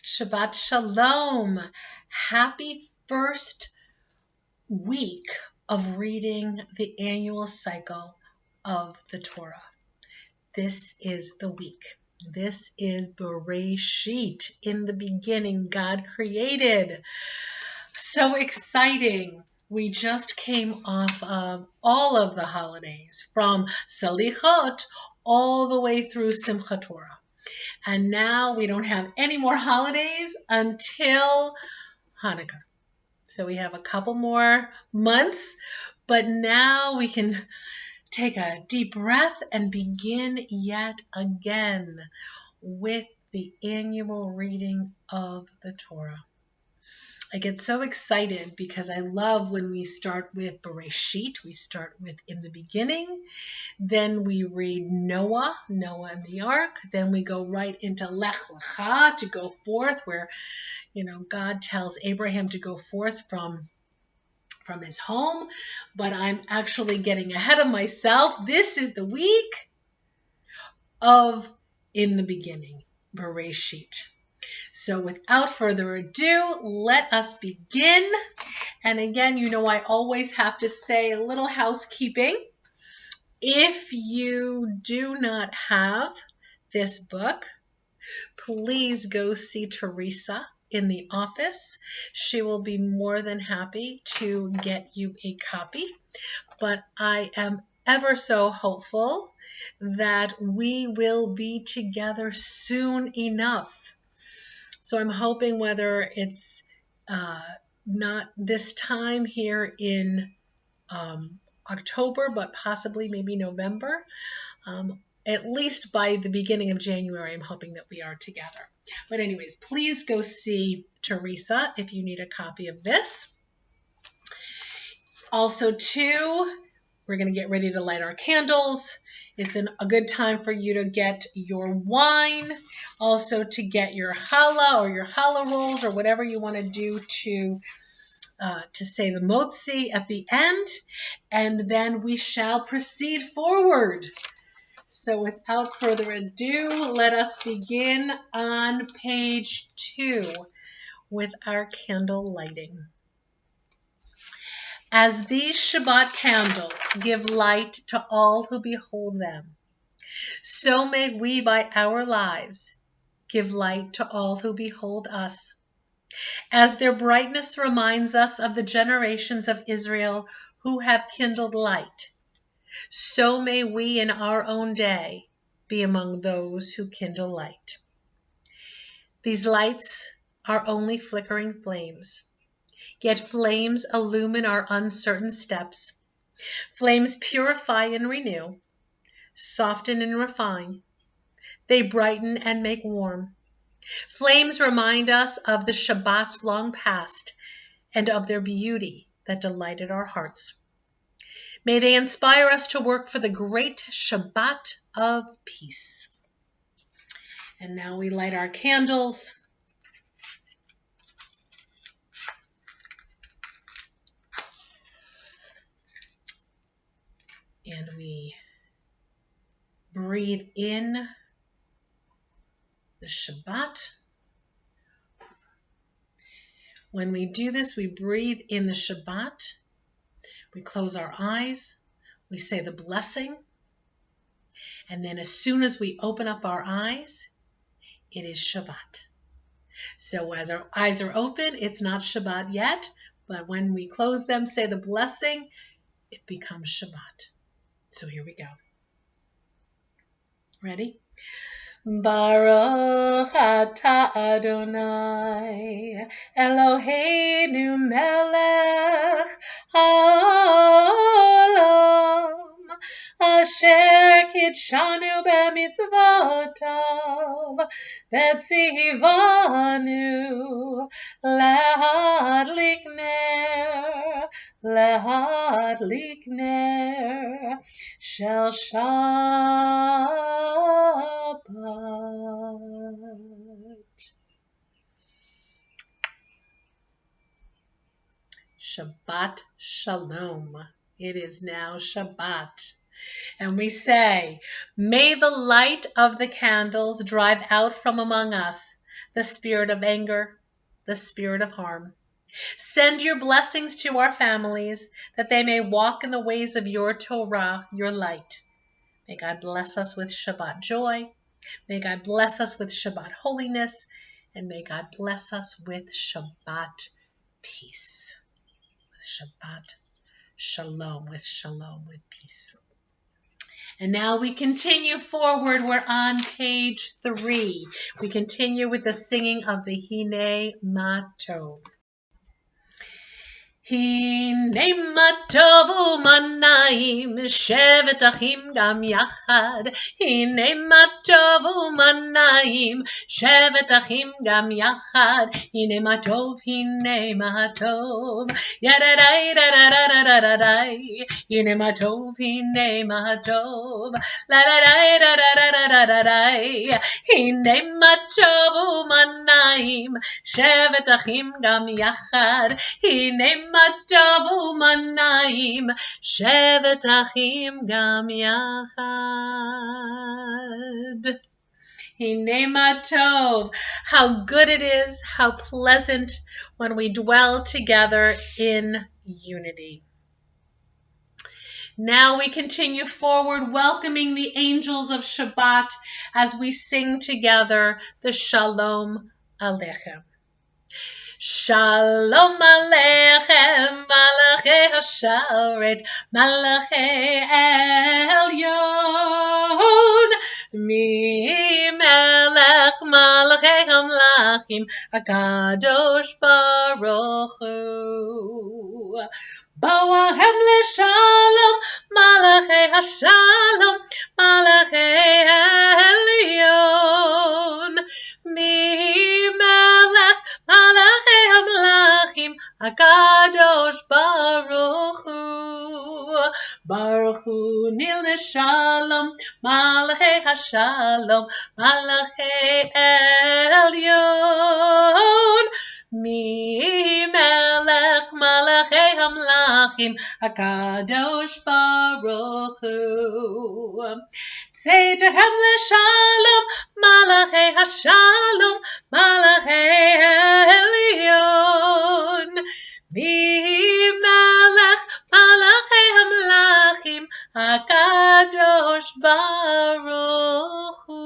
Shabbat Shalom. Happy first week of reading the annual cycle of the Torah. This is the week. This is Bereshit. In the beginning, God created. So exciting. We just came off of all of the holidays, from Salichot all the way through Simchat Torah. And now we don't have any more holidays until Hanukkah. So we have a couple more months, but now we can take a deep breath and begin yet again with the annual reading of the Torah. I get so excited because I love when we start with Bereshit. We start with in the beginning. Then we read Noah and the ark. Then we go right into Lech Lecha, to go forth, where God tells Abraham to go forth from his home. But I'm actually getting ahead of myself. This is the week of in the beginning, Bereshit. So without further ado, let us begin. And again, I always have to say a little housekeeping. If you do not have this book, please go see Teresa in the office. She will be more than happy to get you a copy. But I am ever so hopeful that we will be together soon enough. So I'm hoping, whether it's not this time here in October, but possibly maybe November, at least by the beginning of January, I'm hoping that we are together. But anyways, please go see Teresa if you need a copy of this. Also, too, we're going to get ready to light our candles. It's a good time for you to get your wine, also to get your challah or your challah rolls or whatever you want to do to say the motzi at the end, and then we shall proceed forward. So without further ado, let us begin on page 2 with our candle lighting. As these Shabbat candles give light to all who behold them, so may we by our lives give light to all who behold us. As their brightness reminds us of the generations of Israel who have kindled light, so may we in our own day be among those who kindle light. These lights are only flickering flames, yet flames illumine our uncertain steps. Flames purify and renew, soften and refine. They brighten and make warm. Flames remind us of the Shabbats long past and of their beauty that delighted our hearts. May they inspire us to work for the great Shabbat of peace. And now we light our candles. And we breathe in the Shabbat. When we do this, we breathe in the Shabbat. We close our eyes. We say the blessing. And then as soon as we open up our eyes, it is Shabbat. So as our eyes are open, it's not Shabbat yet, but when we close them, say the blessing, it becomes Shabbat. So here we go. Ready? Baruch atah Adonai Eloheinu melech haolam asher kitshanu b'mitzvotav v'tzivanu להדליק ner shel Shabbat. Shabbat Shalom. It is now Shabbat. And we say, may the light of the candles drive out from among us the spirit of anger, the spirit of harm. Send your blessings to our families that they may walk in the ways of your Torah, your light. May God bless us with Shabbat joy. May God bless us with Shabbat holiness. And may God bless us with Shabbat peace. With Shabbat shalom, with peace. And now we continue forward. We're on page 3. We continue with the singing of the Hine Matov. הנה מה טובו מנעים, שבת אחים גם יחד. הנה מה טובו מנעים, שבת אחים גם יחד. הנה מה טוב, הנה מה טוב. ידדי דדדדדדדי. הנה מה טוב, הנה מה טוב. לדדי דדדדדדי. הנה מה טובו מנעים, שבת אחים גם יחד. הנה מה טובו מנעים, שבת אחים גם יחד. הנה מה טוב. How good it is, how pleasant when we dwell together in unity. Now we continue forward, welcoming the angels of Shabbat as we sing together the Shalom Aleichem. Shalom Aleichem, Malachei Hasharet, Malachei Elyon, Mi-melech Malachei Hamlachim, HaKadosh Baruch Hu. Boahem leShalom, Malachei Hashalom, Malachei Elyon, Mi-melech Malachei Hamlachim, HaKadosh Baruch Hu. Baruch Hu nil leShalom, Malachei Hashalom, Malachei Elyon. Mi-melech Malachei Hamlachim, HaKadosh Baruch Hu. Say to him leShalom, Malachei Hashalom, Malachei Elyon. Mi-melech Malachei Hamlachim, HaKadosh Baruch Hu.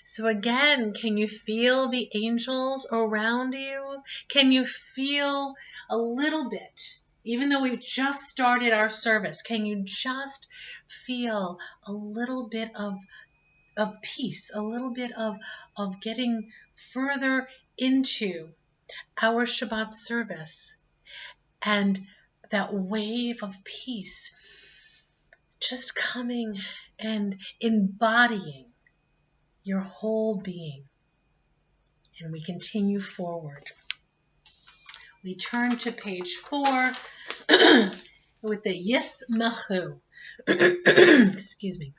So again, can you feel the angels around you? Can you feel a little bit, even though we've just started our service, can you just feel a little bit of peace, a little bit of getting further into our Shabbat service, and that wave of peace just coming and embodying your whole being. And we continue forward. We turn to page 4 with the Yismachu. Excuse me.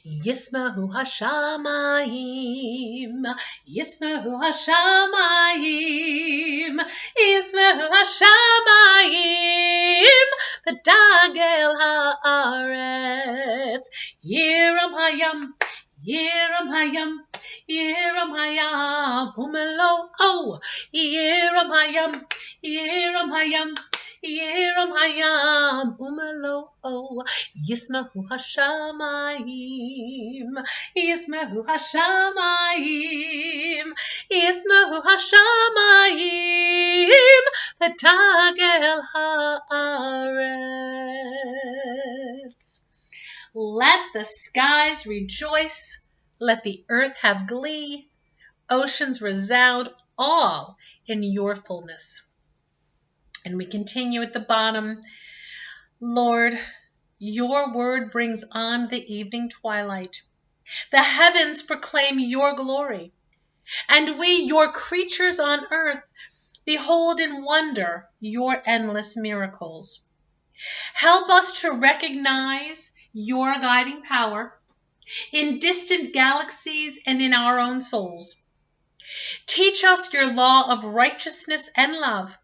Yismahu Hashamayim, Yismahu Hashamayim, Yismahu Hashamayim, V'dagel haaretz, Yiram hayam, Yiram hayam, Yiram hayam, Umelo, oh, Yiram hayam, Yiram hayam, Yiram hayam, Umelo, oh, Yismahu Hashamayim, Yismahu Hashamayim, Yismahu Hashamayim, V'tagel haaretz. Let the skies rejoice, let the earth have glee, oceans resound, all in your fullness. And we continue at the bottom. Lord, your word brings on the evening twilight. The heavens proclaim your glory, and we, your creatures on earth, behold in wonder your endless miracles. Help us to recognize your guiding power in distant galaxies and in our own souls. Teach us your law of righteousness and love,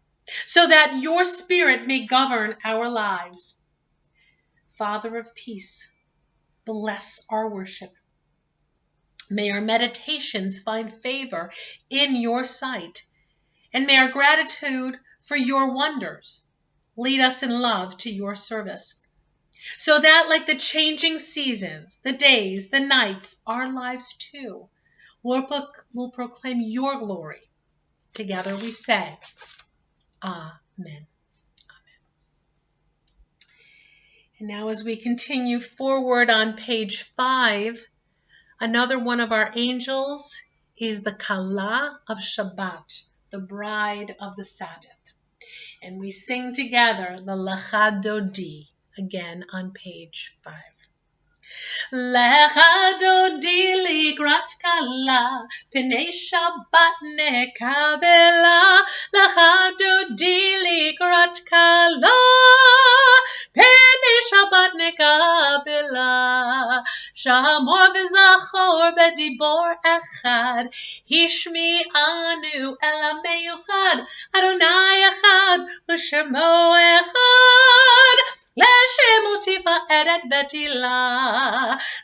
so that your spirit may govern our lives. Father of peace, bless our worship. May our meditations find favor in your sight, and may our gratitude for your wonders lead us in love to your service, so that like the changing seasons, the days, the nights, our lives too will proclaim your glory. Together we say, Amen. And now as we continue forward on page 5, another one of our angels is the Kala of Shabbat, the bride of the Sabbath. And we sing together the Lecha Dodi, again on page 5. Lecha Dodi ligrat kala, Pnei Shabbat nekavela. Lecha Dodi ligrat kala, Pnei Shabbat nekavela. Shamor v'zachor b'dibor echad, Hishmi anu el meyuchad, Adonai echad v'shemo echad. Leshem utifa'eret betila.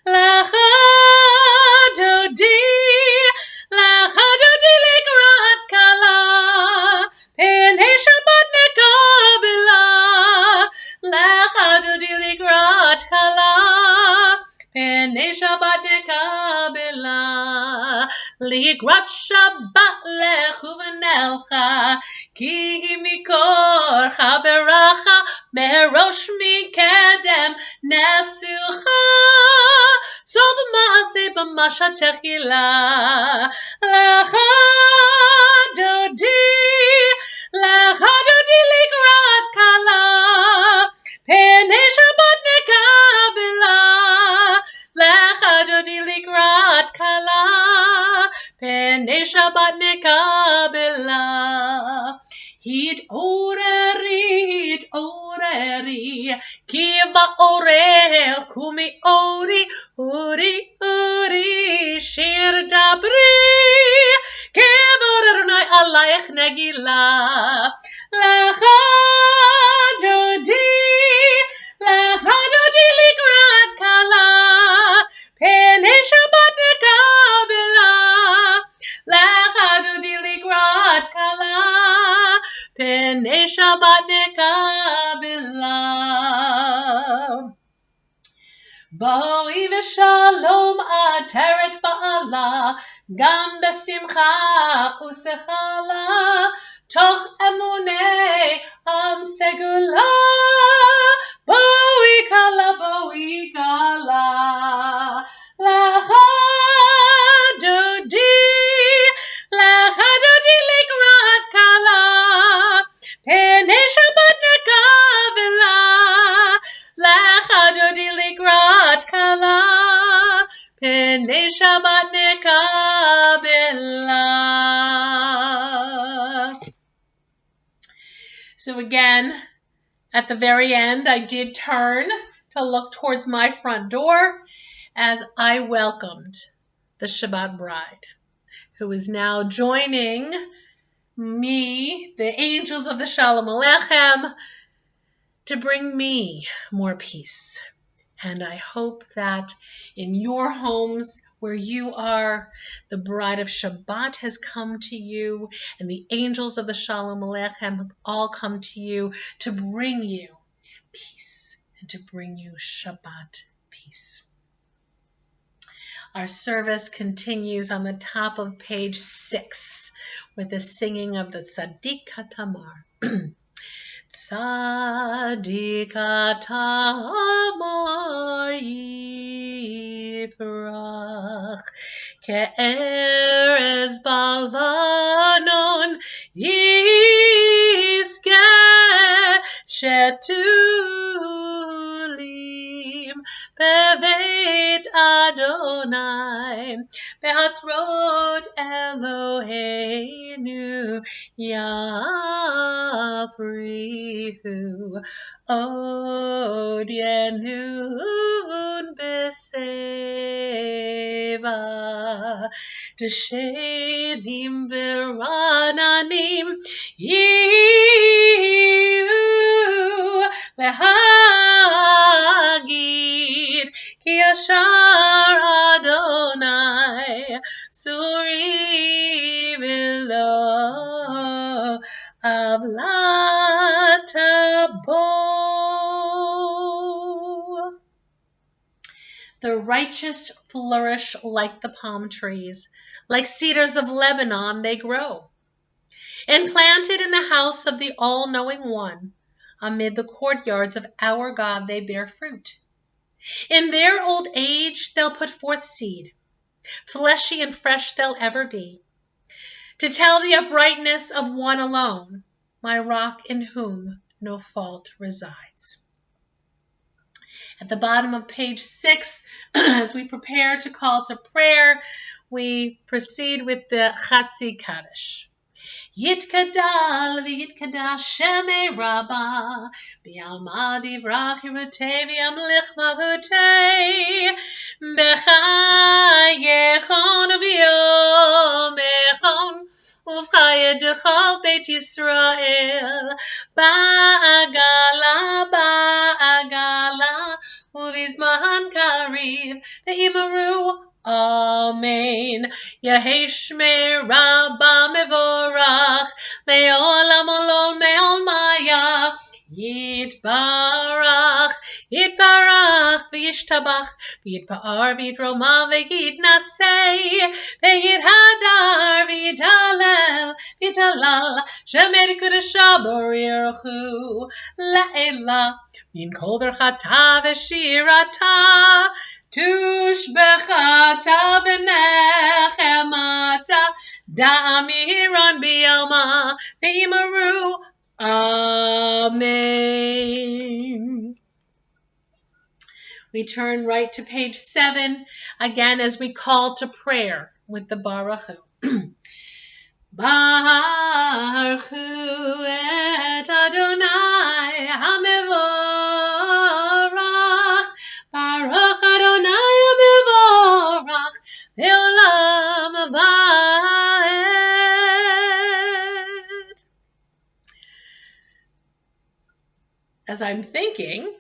Lecha Dodi ligrat kala, Pnei Shabbat nekavela. Lecha Dodi ligrat kala, Pnei Shabbat nekavela. Ligrat Shabbat lechu v'nelcha, Ki mikorcha beracha, Merosh mikedem nesucha. So v'maaseh b'masha techila. Lecha Dodi ligrat kala, Pnei Shabbat nekavela. Lecha Dodi ligrat kala, Pnei Shabbat nekavela. Hit oreri, Kiva orel, Kumi ori, Shir dabri, Kevod Adonai alayach negila. Lecha Dodi ligrat kala, Pnei Shabbat nekavela. Lecha Dodi ligrat kala, Pnei Shabbat nekavela. Boi v'shalom ateret ba'ala, Gam besimcha usechala, Toch emunei am segula. Boi kala, Lecha Dodi ligrat kala, Pnei Shabbat nekavela. Lecha Dodi ligrat kala, Pnei Shabbat nekavela. So again, at the very end, I did turn to look towards my front door as I welcomed the Shabbat bride, who is now joining me, the angels of the Shalom Aleichem, to bring me more peace. And I hope that in your homes where you are, the bride of Shabbat has come to you, and the angels of the Shalom Aleichem have all come to you to bring you peace and to bring you Shabbat peace. Our service continues on the top of page 6 with the singing of the Tzaddik HaTamar. Tzaddik HaTamar yifrach, ke'erez balvanon yizkeh, shetulim beveit Adonai, behatzrot Eloheinu yafrihu, od yenun beseva, deshenim berananim yiyu lehagid, ki Yashar Adonai Suri Vilo Avlatabo. The righteous flourish like the palm trees, like cedars of Lebanon they grow. And planted in the house of the all-knowing one, amid the courtyards of our God they bear fruit. In their old age they'll put forth seed, fleshy and fresh they'll ever be, to tell the uprightness of one alone, my rock in whom no fault resides. At the bottom of page 6, as we prepare to call to prayer, we proceed with the Chatzi Kaddish. Yitkadal v'yitkadash shemei Rabbah B'yalma divrach yirutei v'yamlich malchutei B'chayechon v'yomechon Uv'chayedecha Beit Yisrael Ba'agala Uv'izman kariv Ve'imaru Amen. Yehei Shmei Rabbah mevorach Me'olam olol me'olmaya Yitbarach V'yishtabach V'yitpa'ar V'yitroma V'yitnasei V'yithadar V'yitalel V'yitalal Shemei Kedusha B'richu La'ela Min kol berchata v'shirata Tushbechata v'nechemata Da'amiron b'yalma v'imaru. Amen. We turn right to page 7, again as we call to prayer with the Baruch Hu. Baruch Hu et Adonai HaMevorach Baruch Adonai HaMevorach Le'olam Va'ed. As I'm thinking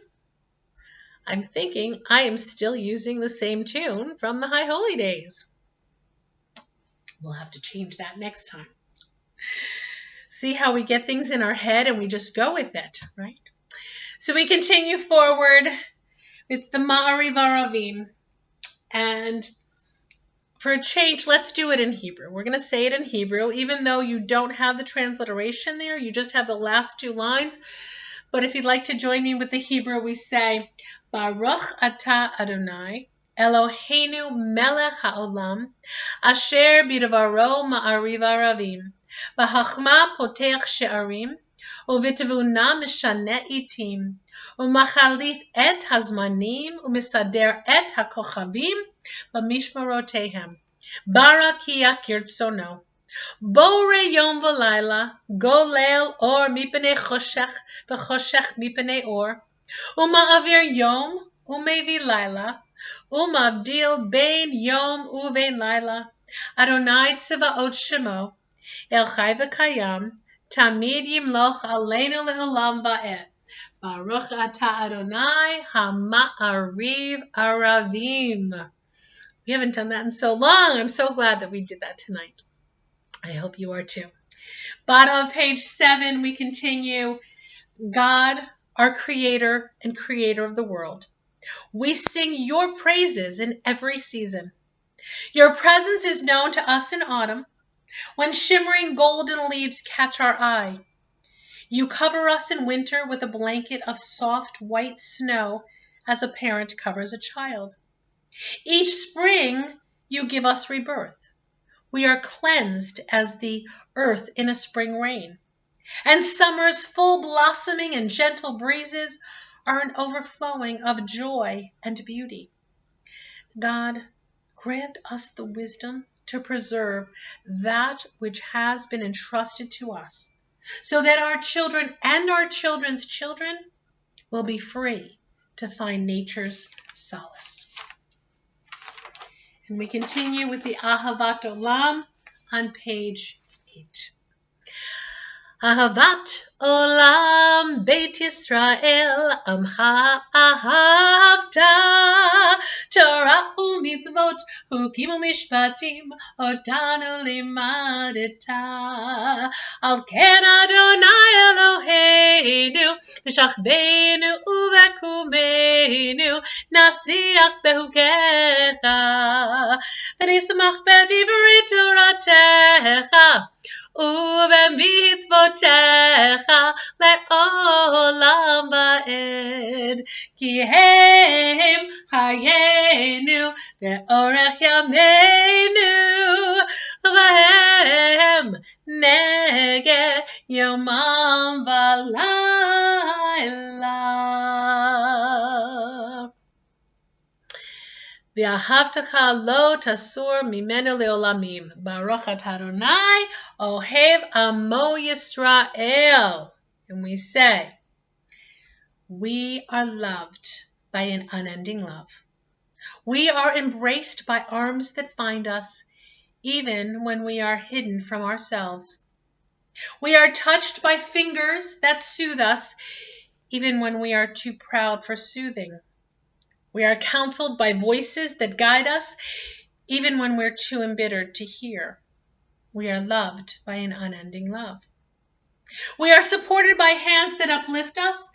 I am still using the same tune from the High Holy Days. We'll have to change that next time. See how we get things in our head and we just go with it, right? So we continue forward. It's the Ma'ariv Aravim. And for a change, let's do it in Hebrew. We're going to say it in Hebrew, even though you don't have the transliteration there. You just have the last 2 lines. But if you'd like to join me with the Hebrew, we say, Baruch Ata Adonai, Eloheinu melech haolam, asher bidvaro ma'ariv aravim, v'chachma potech she'arim, u'v'tevuna mishane itim, u'machalif et hazmanim, u'misader et hakochavim, b'mishmarotehem, barakia kirtzono. Bore yom v'layla, golel or mipnei choshech, v'choshech mipnei or, uma'avir yom, umevi layla, umavdil bein yom uvein layla, Adonai tziva'ot shemo, el chai v'kayam, tamid yimloch aleinu le'olam va'ed. Baruch ata Adonai ha'ma'ariv aravim. We haven't done that in so long. I'm so glad that we did that tonight. I hope you are too. Bottom of page 7, we continue. God, our creator and creator of the world, we sing your praises in every season. Your presence is known to us in autumn, when shimmering golden leaves catch our eye. You cover us in winter with a blanket of soft white snow as a parent covers a child. Each spring, you give us rebirth. We are cleansed as the earth in a spring rain. And summer's full blossoming and gentle breezes are an overflowing of joy and beauty. God, grant us the wisdom to preserve that which has been entrusted to us, so that our children and our children's children will be free to find nature's solace. And we continue with the Ahavat Olam on page 8. Ahavat olam Beit Yisrael amcha ahavta Torah u'mitzvot hukim u'mishpatim otanu limadeta Al ken Adonai Eloheinu v'shachbeinu u'vekumeinu nasiach behukecha v'nismach b'divrei Toratecha ובמצוותיך לעולם ועד כי הם חיינו ואורך ימינו והם נגד יומם ולילה ואהבתך לא תסור ממנו לעולמים. Baruch atah Adonai, ohev amo Yisrael. And we say, we are loved by an unending love. We are embraced by arms that find us, even when we are hidden from ourselves. We are touched by fingers that soothe us, even when we are too proud for soothing. We are counseled by voices that guide us, even when we're too embittered to hear. We are loved by an unending love. We are supported by hands that uplift us,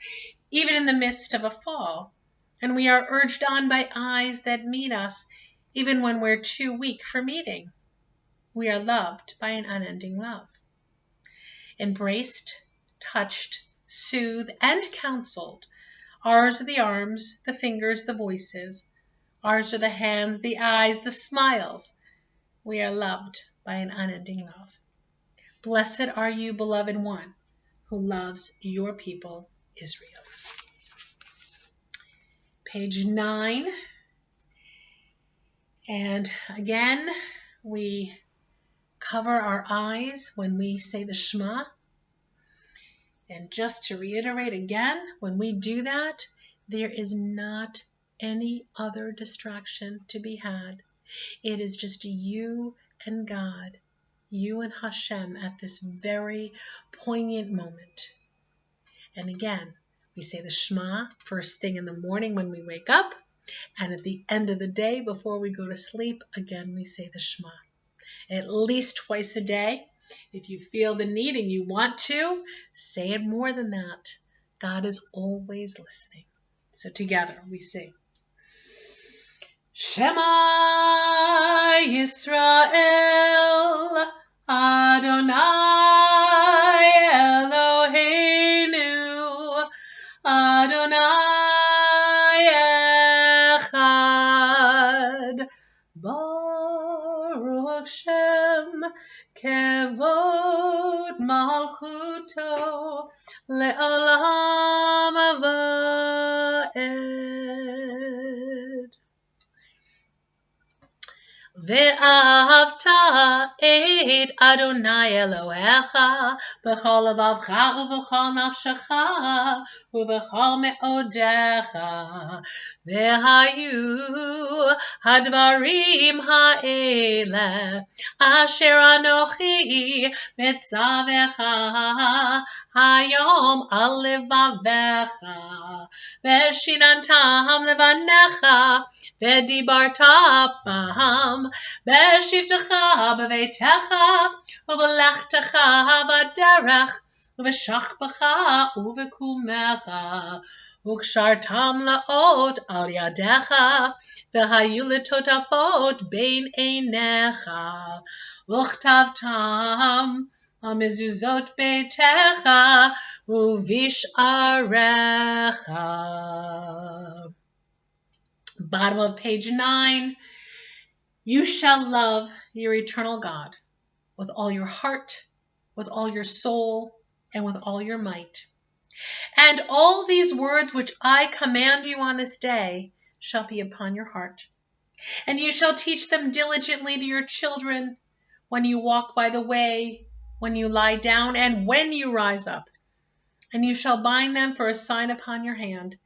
even in the midst of a fall. And we are urged on by eyes that meet us, even when we're too weak for meeting. We are loved by an unending love. Embraced, touched, soothed, and counseled. Ours are the arms, the fingers, the voices. Ours are the hands, the eyes, the smiles. We are loved by an unending love. Blessed are you, beloved one, who loves your people, Israel. Page 9. And again, we cover our eyes when we say the Shema. And just to reiterate again, when we do that, there is not any other distraction to be had. It is just you and God, you and Hashem at this very poignant moment. And again, we say the Shema first thing in the morning when we wake up, and at the end of the day before we go to sleep, again we say the Shema. At least twice a day. If you feel the need and you want to, say it more than that. God is always listening. So together we sing. Shema Yisrael, Adonai Eloheinu, Adonai Echad, Baruch Shem Kevod Malchuto Le'olam Va'ed. ואהבת את אדוני אלוהיך בכל לבבך ובכל נפשך ובכל מאודיך והיו הדברים האלה אשר אנוכי מצווך היום על לבביך ושיננתם לבניך ודיברת בם בשבתך בביתך ובלכתך בדרך ובשכבך ובקומך וקשרתם לאות על ידיך והיו לטוטפות בין עיניך וכתבתם על מזוזות ביתך ובשעריך. Bottom of page 9. You shall love your eternal God with all your heart, with all your soul, and with all your might. And all these words which I command you on this day shall be upon your heart. And you shall teach them diligently to your children when you walk by the way, when you lie down, and when you rise up. And you shall bind them for a sign upon your hand.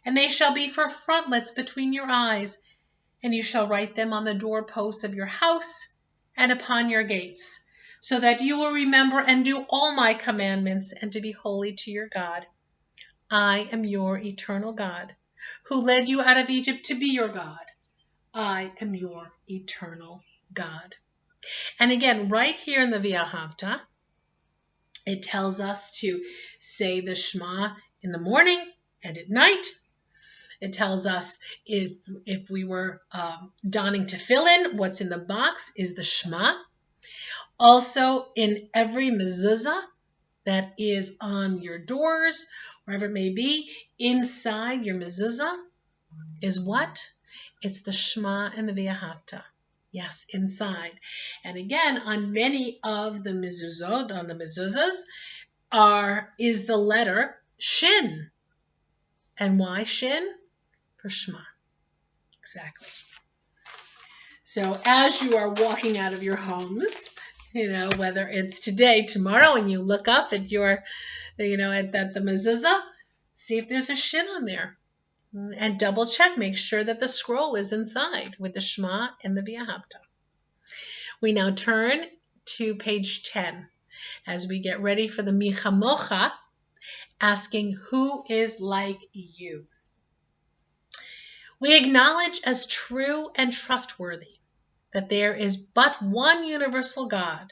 And they shall be for frontlets between your eyes, and you shall write them on the doorposts of your house and upon your gates. so that you will remember and do all my commandments and to be holy to your God. I am your eternal God, who led you out of Egypt to be your God. I am your eternal God. And again, right here in the V'ahavta, it tells us to say the Shema in the morning and at night. It tells us if we were donning tefillin, what's in the box is the Shema. Also, in every mezuzah that is on your doors, wherever it may be, inside your mezuzah is what? It's the Shema and the V'ahavta. Yes, inside. And again, on many of the mezuzot, on the mezuzahs, is the letter Shin. And why Shin? For Shema. Exactly. So as you are walking out of your homes, whether it's today, tomorrow, and you look up at your, at the mezuzah, see if there's a Shin on there. And double check, make sure that the scroll is inside with the Shema and the V'ahavta. We now turn to page 10 as we get ready for the Mi Chamocha, asking who is like you. We acknowledge as true and trustworthy that there is but one universal God,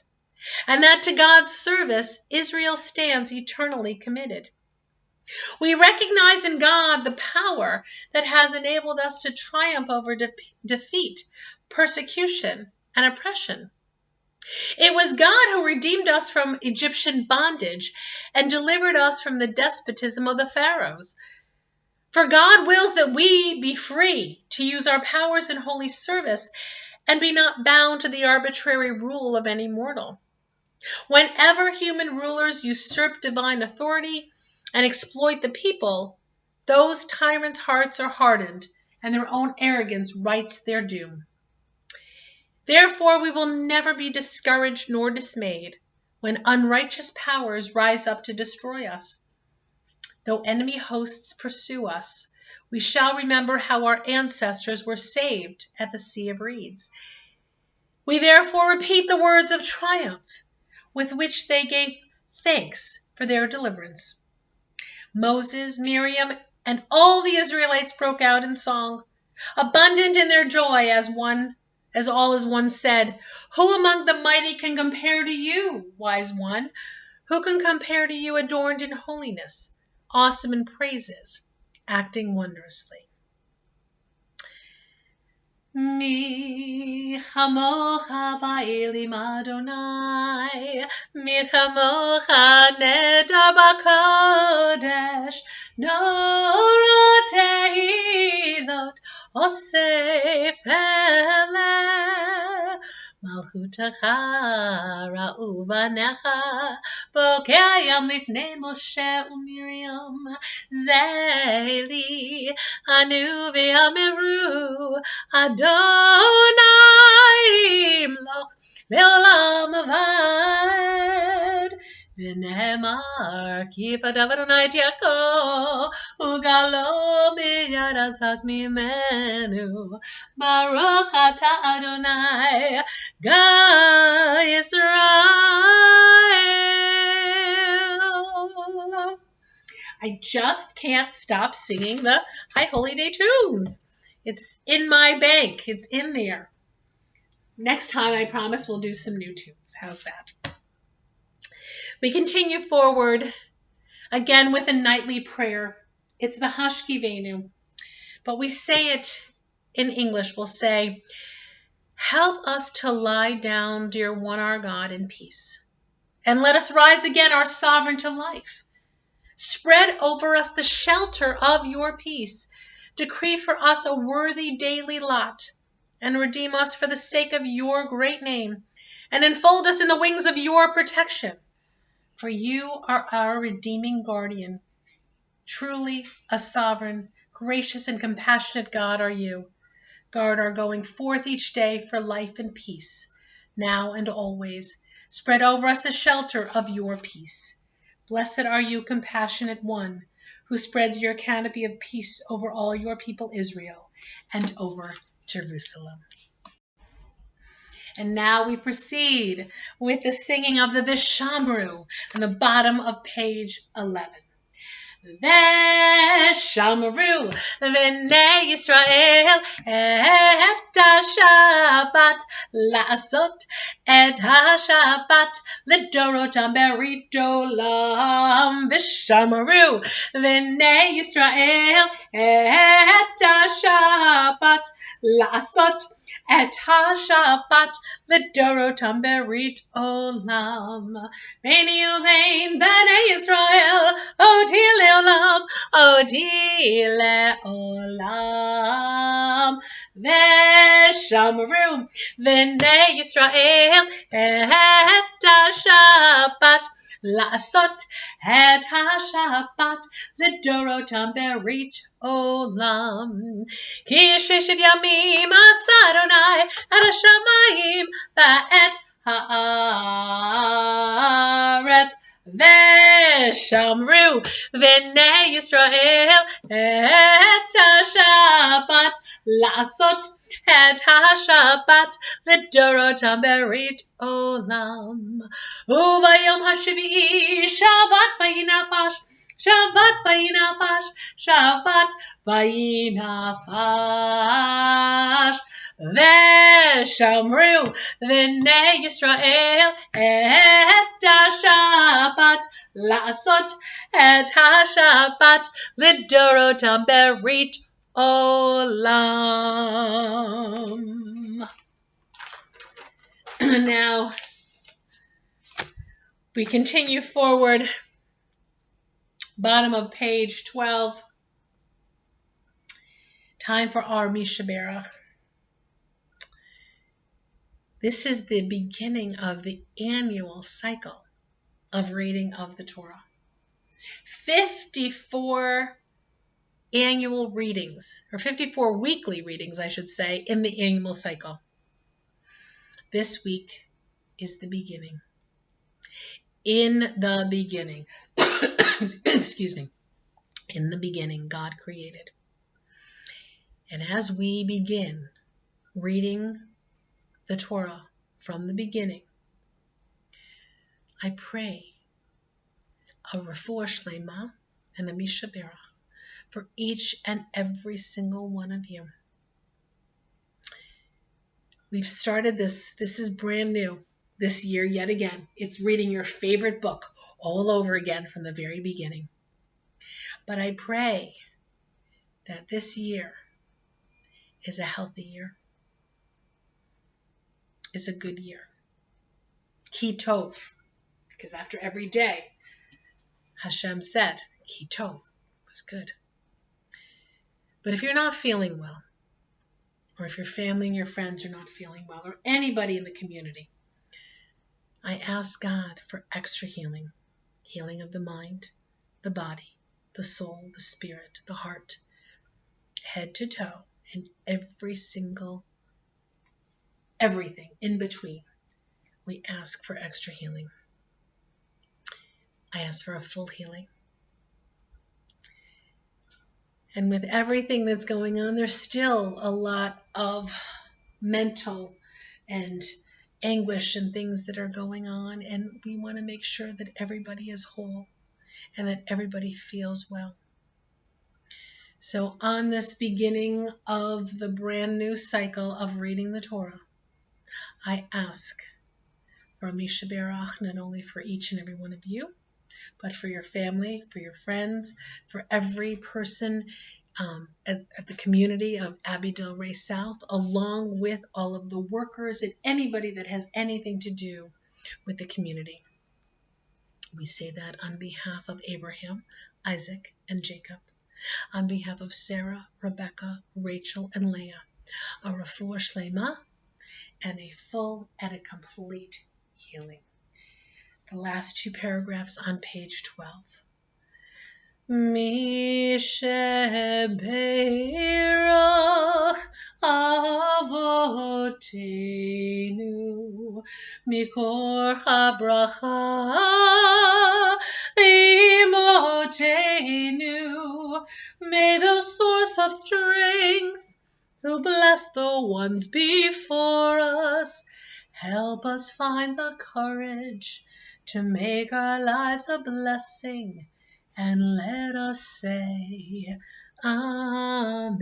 and that to God's service Israel stands eternally committed. We recognize in God the power that has enabled us to triumph over defeat, persecution, and oppression. It was God who redeemed us from Egyptian bondage and delivered us from the despotism of the pharaohs. For God wills that we be free to use our powers in holy service and be not bound to the arbitrary rule of any mortal. Whenever human rulers usurp divine authority and exploit the people, those tyrants' hearts are hardened and their own arrogance writes their doom. Therefore, we will never be discouraged nor dismayed when unrighteous powers rise up to destroy us. Though enemy hosts pursue us, we shall remember how our ancestors were saved at the Sea of Reeds. We therefore repeat the words of triumph with which they gave thanks for their deliverance. Moses, Miriam, and all the Israelites broke out in song, abundant in their joy as all as one said, "Who among the mighty can compare to you, wise one? Who can compare to you adorned in holiness, awesome in praises, acting wondrously?" Mi chamocha ba'elim Adonai, mi chamocha nedar b'kodesh, nora tehilot osef eleh. Malchutacha ra'u banecha, bokayam lifnei Moshe u'Miriam, zeli anu v'yameru, Adonai imloch le'olam avad. V'nehemar ki padav Adonai et Yaakov, ugalo miyad azak mimenu. Baruch ata Adonai, Ga Yisrael. I just can't stop singing the High Holy Day tunes. It's in my bank. It's in there. Next time, I promise we'll do some new tunes. How's that? We continue forward again with a nightly prayer. It's the Hashkivenu, but we say it in English. We'll say, "Help us to lie down, dear one, our God, in peace, and let us rise again, our sovereign, to life. Spread over us the shelter of your peace. Decree for us a worthy daily lot, and redeem us for the sake of your great name, and enfold us in the wings of your protection. For you are our redeeming guardian. Truly a sovereign, gracious, and compassionate God are you. Guard our going forth each day for life and peace, now and always. Spread over us the shelter of your peace. Blessed are you, compassionate one, who spreads your canopy of peace over all your people Israel and over Jerusalem." And now we proceed with the singing of the Vishamru on the bottom of page 11. Veshamru v'nei Yisrael et ha-Shabbat la'asot et ha-Shabbat l'dorotam berit olam. Veshamru v'nei Yisrael et ha-Shabbat la'asot et ha-Shabbat l'dorotam berit olam. Beini uvein b'nei Yisrael odi leolam, odi leolam. Veshamru v'nei Yisrael et ha-Shabbat la'asot et ha-Shabbat l'dorotam berit olam. Ki sheshet yamim asa Adonai et hashamayim va'et ha'aretz. Veshamru v'nei Yisrael et ha-Shabbat la'asot et ha-Shabbat l'dorotam berit olam. Uvayom hashvi'i Shabbat vayinafash, Shabbat vayinafash, Shabbat vayinafash. Veshamru v'nei Yisrael et ha-Shabbat la'asot et ha-Shabbat l'dorotam berit olam. Now we continue forward, bottom of page 12. Time for our Mishaberach. This is the beginning of the annual cycle of reading of the Torah. 54 annual readings, or 54 weekly readings, I should say, in the annual cycle. This week is the beginning. In the beginning, excuse me, in the beginning, God created. And as we begin reading the Torah from the beginning, I pray a refuah shlema and a mishaberach for each and every single one of you. We've started this. This is brand new this year yet again. It's reading your favorite book all over again from the very beginning. But I pray that this year is a healthy year. It's a good year. Ki tov, because after every day, Hashem said, Ki tov, was good. But if you're not feeling well, or if your family and your friends are not feeling well, or anybody in the community, I ask God for extra healing. Healing of the mind, the body, the soul, the spirit, the heart, head to toe, and everything in between. We ask for extra healing. I ask for a full healing. And with everything that's going on, there's still a lot of mental and anguish and things that are going on. And we want to make sure that everybody is whole and that everybody feels well. So on this beginning of the brand new cycle of reading the Torah, I ask for a mishaberach, not only for each and every one of you, but for your family, for your friends, for every person at the community of Abbey Del Rey South, along with all of the workers and anybody that has anything to do with the community. We say that on behalf of Abraham, Isaac, and Jacob, on behalf of Sarah, Rebecca, Rachel, and Leah, a refuah shlema and a full and a complete healing. The last two paragraphs on page 12. Misheberach avotenu mikor habracha imotenu. May the source of strength who bless the ones before us Help us find the courage to make our lives a blessing, and let us say Amen.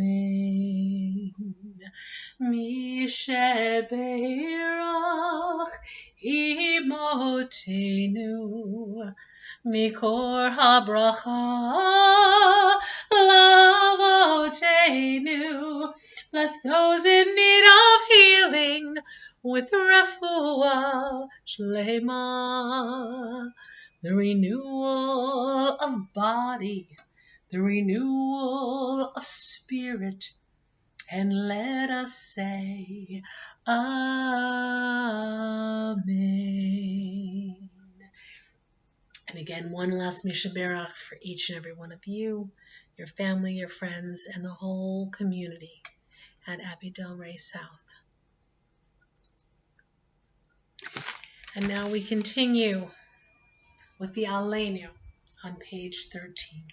Mi shebeirach imotenu mikor habracha lavotenu. Bless those in need of healing with refuah shlema, the renewal of body, the renewal of spirit, and let us say Amen. And again, one last Mishaberach for each and every one of you, your family, your friends, and the whole community at Abbey Del Rey South. And now we continue with the Aleinu on page 13.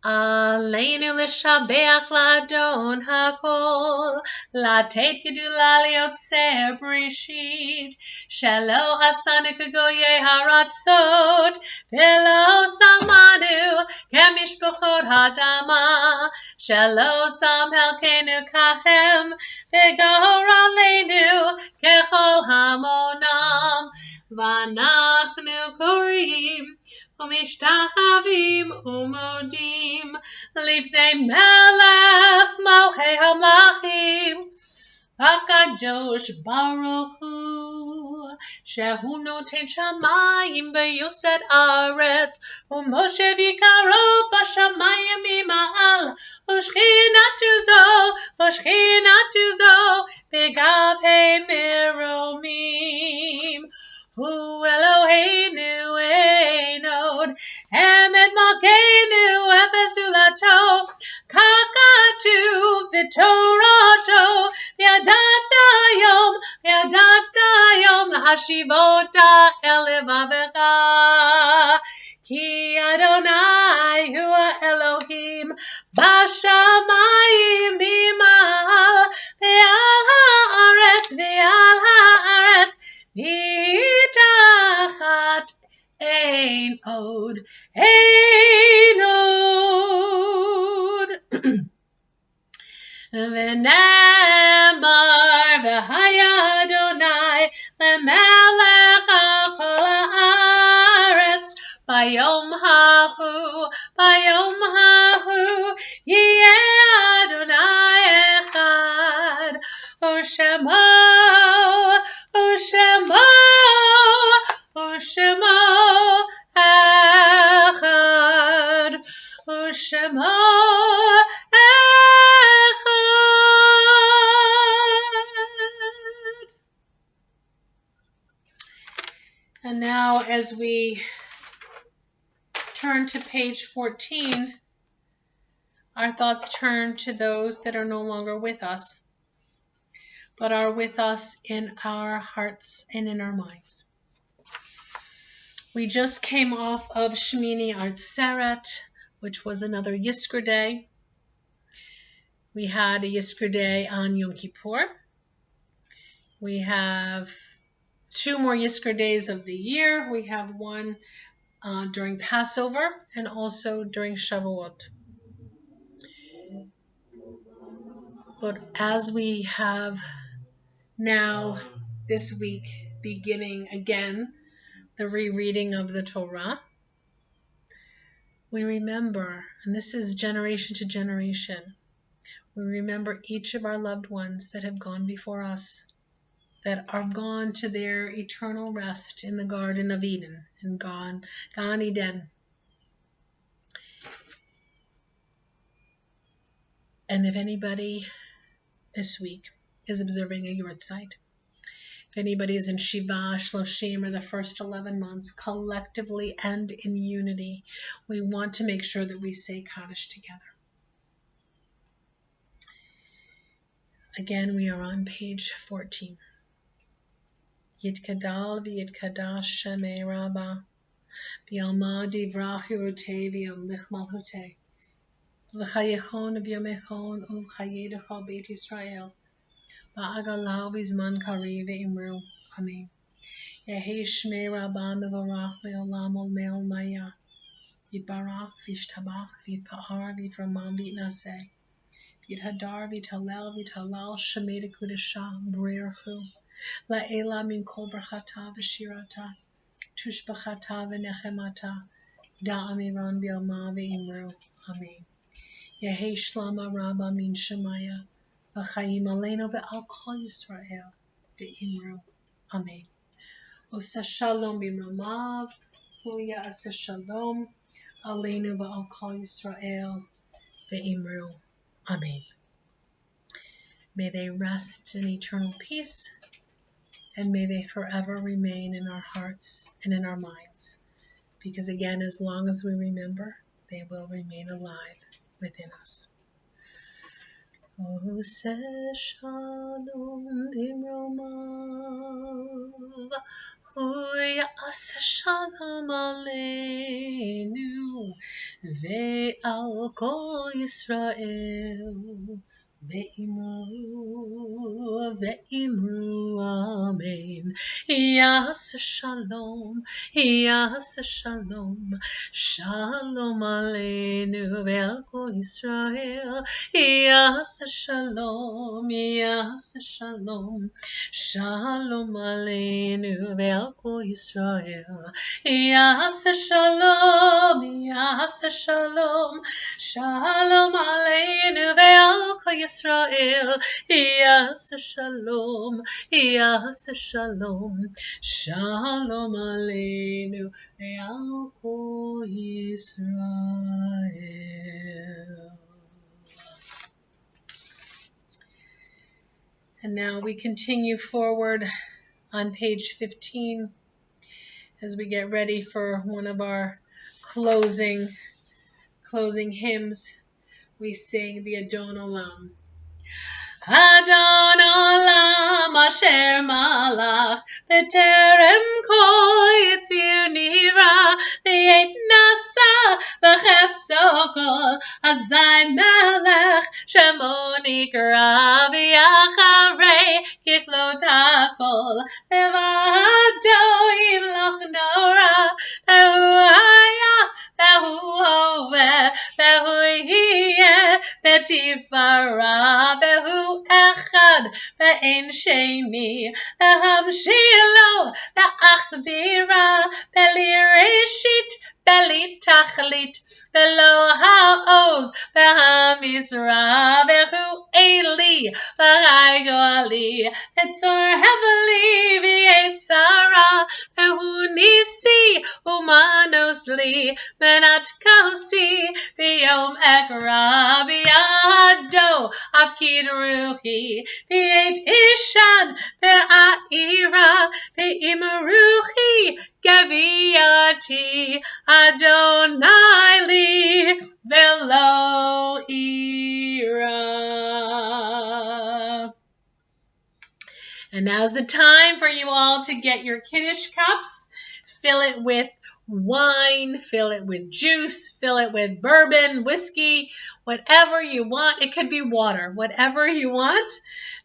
Aleinu l'shabeach l'adon hakol, latet gedula liotzer brishit, shelo asanu kagoye haratzot, velo samanu kemishpochot hadama, shelo sam helkenu kahem, v'gor aleinu kechol hamonam, v'anachnu korim, ומשתחווים ומודים לפני מלך מלכי המלכים הקדוש ברוך הוא, שהוא נותן שמיים ויוסד ארץ, ומשה ויקרו בשמיים ממעל, ושכינתו זו בגבי מרומים. Hu Eloheinu Einod, Emet Malkeinu Efezulato, Kakatu Vitorato, Yadata Yom, Lahashivota Elevavecha, Ki Adonai Hua Elohim, Bashamayim Bimal, Ve'al ha'aretz, Vitachat ein od. V'nemar v'haya Adonai lemelech kol haaretz bayom hahu yeh Adonai echad u'shemo echad, u'shemo echad. And now as we turn to page 14, our thoughts turn to those that are no longer with us, but are with us in our hearts and in our minds. We just came off of Shmini Atzeret, which was another Yizkor day. We had a Yizkor day on Yom Kippur. We have 2 more Yizkor days of the year. We have one during Passover and also during Shavuot. But as we have now this week beginning again the rereading of the Torah, we remember, and this is generation to generation, we remember each of our loved ones that have gone before us, that are gone to their eternal rest in the Garden of Eden, in Gan Eden. And if anybody this week is observing a Yortzeit, if anybody is in Shiva, Shloshim, or the first 11 months, collectively and in unity, we want to make sure that we say Kaddish together. Again, we are on page 14. Yitkadal v'yitkadash shemei Rabbah, v'yalma divrach yorotei v'yamlich malchutei, v'chayechon v'yamechon uv'chayedecha Beit Yisrael, Ba'agalau bizman kari ve'imru. Amen. Yehi shmei rabba mevorach le'olam ol me'ol maya. Yitbarach v'yishtabach v'yitpahar v'yitramam v'yitnaseh. V'yithadar v'yithalel v'yithalal shemei dekudesha b'reirchu. La'ela min kol brachata v'shirata. Tushbachata v'nechemata. Da'amiran b'yoma v'imru. Amen. Yehi shlama rabba min shemaya. V'chaim aleinu ve'al kol Yisrael. V'imru. Amen. Osa shalom b'imramav. Huya asa shalom. Aleinu ve'al kol Yisrael. V'imru. Amen. May they rest in eternal peace, and may they forever remain in our hearts and in our minds. Because again, as long as we remember, they will remain alive within us. Ose shalom b'imromav, huya asa shalom aleinu, ve'al kol Yisrael, ve'imru, ve'imru, amen. Yas shalom, shalom aleinu ve'al kol Yisrael. Yas shalom, shalom aleinu ve'al kol Yisrael. Yas shalom, shalom aleinu ve'al kol Yisrael. Yas shalom, shalom aleinu ve'al kol Yisrael. And now we continue forward on page 15 as we get ready for one of our closing hymns. We sing the Adon Olam. Adon Olam asher malach b'terem kol yitzir nira v'yet nasa v'chefso kol azay melech shemo nikra v'yacharei kiflot hakol levado yimloch nora vehu haya vehu hoveh vehu yiyeh betifara vehu echad ve'en sheni ve'hamshilo ve'achvira be'lireshit be'litachlit ve'lo ha'oz ve'hamizra ve'hu eli ve'haigali ve'tzor heavily ve'etzara ve'hu nisi umanos li menat kosi ve'yom ekra bi'ado Avkid ruchi, ve'et ishan, ve'a'ira, ve'imaruchi, gaviyati, Adonai li, ve'lo ira. And now's the time for you all to get your Kiddush cups, fill it with wine, fill it with juice, fill it with bourbon, whiskey, whatever you want. It could be water, whatever you want.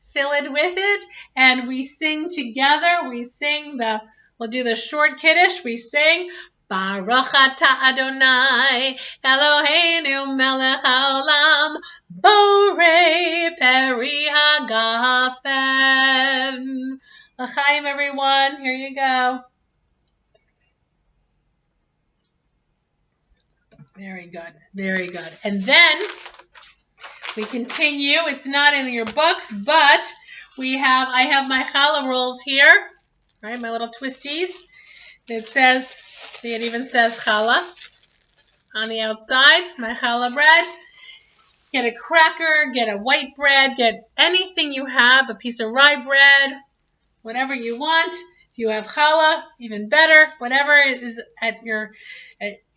Fill it with it, and we sing together. We'll do the short Kiddush. We sing, Baruch atah Adonai, Eloheinu melech haolam, borei peri hagafen. L'chaim, everyone. Here you go. Very good. Very good. And then we continue. It's not in your books, but I have my challah rolls here, right? My little twisties. It says, see, it even says challah on the outside. My challah bread. Get a cracker, get a white bread, get anything you have, a piece of rye bread, whatever you want. If you have challah, even better. Whatever is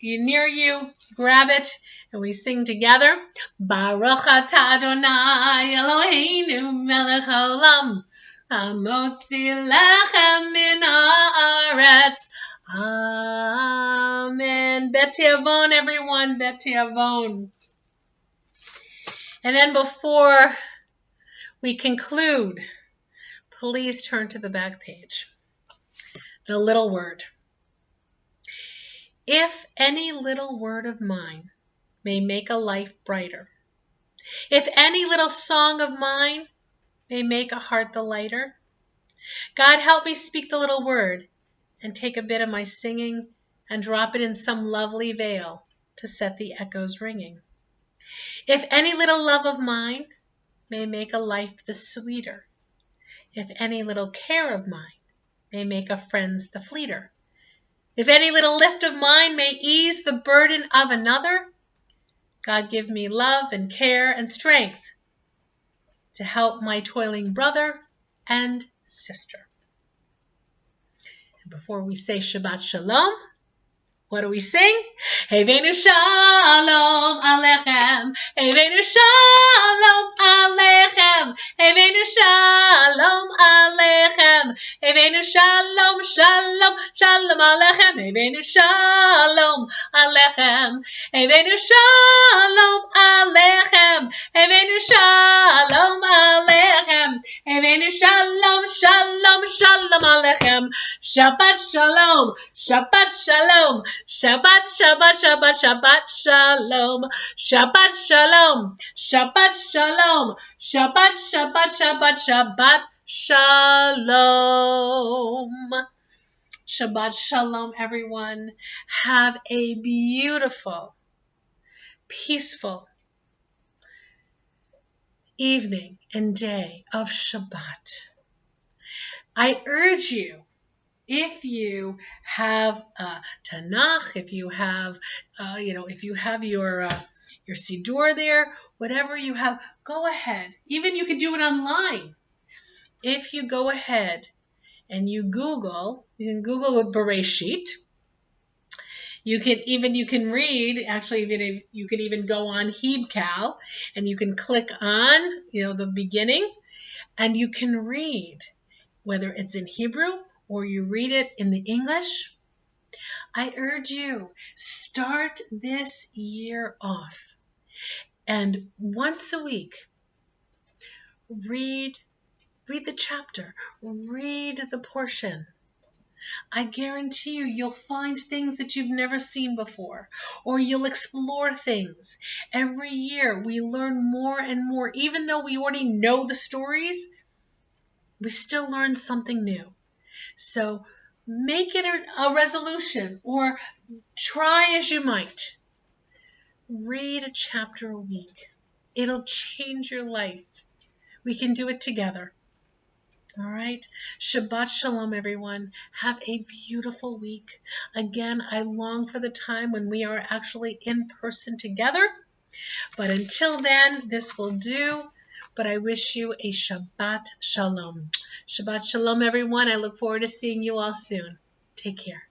near you, grab it, and we sing together. Baruch atah Adonai Eloheinu melech haolam, hamotzi lechem min haaretz. Amen. Bet Yavon, everyone. Bet Yavon. And then before we conclude. Please turn to the back page. The little word. If any little word of mine may make a life brighter, if any little song of mine may make a heart the lighter, God help me speak the little word and take a bit of my singing and drop it in some lovely vale to set the echoes ringing. If any little love of mine may make a life the sweeter, if any little care of mine may make a friend's the fleeter, if any little lift of mine may ease the burden of another, God give me love and care and strength to help my toiling brother and sister. And before we say Shabbat Shalom, what do we sing? Heveinu Shalom Aleichem, Heveinu Shalom Aleichem, Heveinu Shalom Aleichem, Heveinu Shalom, Shalom, Shalom Aleichem, Heveinu Shalom Aleichem, Heveinu Shalom Aleichem, Heveinu Shalom Aleichem, Heveinu Shalom, Shalom, Shalom Aleichem, Shabbat Shalom, Shabbat Shalom, Shabbat, Shabbat, Shabbat, Shabbat Shalom, Shabbat Shalom, Shabbat Shalom, Shabbat, Shabbat, Shabbat, Shabbat Shalom. Shabbat Shalom, everyone. Have a beautiful, peaceful evening and day of Shabbat. I urge you, if you have Tanakh, if you have, if you have your Siddur there, whatever you have, go ahead. Even you can do it online. If you go ahead and you can Google with Bereshit. You can read. Actually, you can even go on Hebcal and you can click on the beginning, and you can read, whether it's in Hebrew or you read it in the English. I urge you, start this year off, and once a week, read the chapter, read the portion. I guarantee you'll find things that you've never seen before, or you'll explore things. Every year we learn more and more. Even though we already know the stories, we still learn something new. So make it a resolution, or try as you might. Read a chapter a week. It'll change your life. We can do it together. All right. Shabbat Shalom, everyone. Have a beautiful week. Again, I long for the time when we are actually in person together. But until then, this will do. But I wish you a Shabbat Shalom. Shabbat Shalom, everyone. I look forward to seeing you all soon. Take care.